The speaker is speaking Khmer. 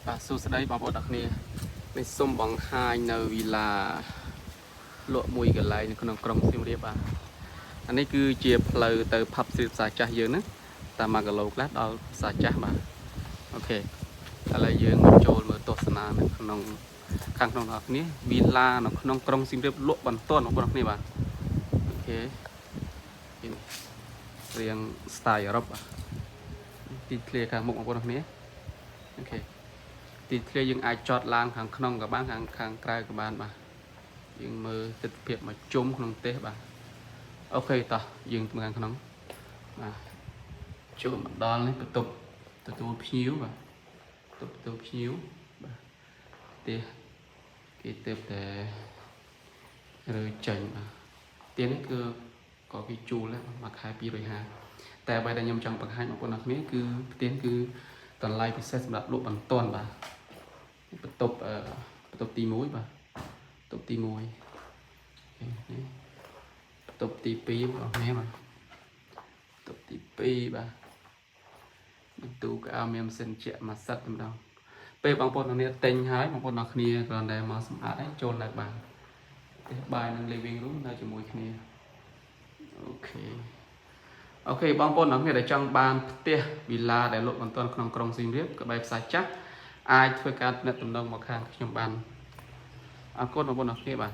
បាទសួស្តីបងប្អូនទាំងគ្នានេះសូមបង្ហាញនៅវិឡាលក់មួយកន្លែងនៅក្នុងក្រុងសៀមរាបបាទអានេះគឺជាផ្លូវទៅផាប់ស្ទ្រីតផ្សារចាស់យើងហ្នឹងតាម1គីឡូខ្លះដល់ផ្សារចាស់បាទអូខេឥឡូវយើងមកចូលមើលទស្សនានៅក្នុងខាងក្នុងរបស់គ្នាវិឡានៅក្នុងក្រុងសៀមរាបលក់បន្ទាន់បងប្អូនគ្នាបាទអូខេរៀង style អឺរ៉ុបបាទទីធ្លាខាងមុខបងប្អូនគ្នាអូខេទីធ្លាយើងអាចចតឡើងខាងក្នុងក៏បានខាងក្រៅក៏បានបាទយើងមើលទិដ្ឋភាពមកជុំក្នុងផ្ទះបាទអូខេតោះយើងទៅខាងក្នុងបាទចូលមកដល់នេះបន្ទប់ទទួលភ្ញៀវបាទទទួលភ្ញៀវបាទផ្ទះគេទៅតែរើចេញបាទផ្ទះនេះគឺក៏គេជួលដែរមួយខែ250តែអ្វីដែលខ្ញុំចង់បង្ហាញបងប្អូនអរគ្នាគឺផ្ទះគឺតម្លៃពិសេសសម្រាប់លក់បន្ទាន់បាទបន្ទប់ទី1បាទបន្ទប់ទី1នេះបន្ទប់ទី2បងប្អូនបាទបន្ទប់ទី2បាទបន្ទូកៅមានម៉ាស៊ីនជែកមួយសិតម្ដងពេលបងប្អូនគ្នាទិញហើយបងប្អូនអរគ្នាគ្រាន់តែមកសម្អាតឲ្យចូលនៅបានផ្ទះបាយនិង living room នៅជាមួយគ្នាអូខេបងប្អូនអរគ្នាដែលចង់បានផ្ទះវិឡាដែលលក់បន្ទាន់ក្នុងក្រុងសៀមរាបក្បែរផ្សារចាស់អាចធ្វើការទំនាក់ទំនងមកខាងខ្ញុំបានអរគុណបងប្អូនអរគ្នាបាទ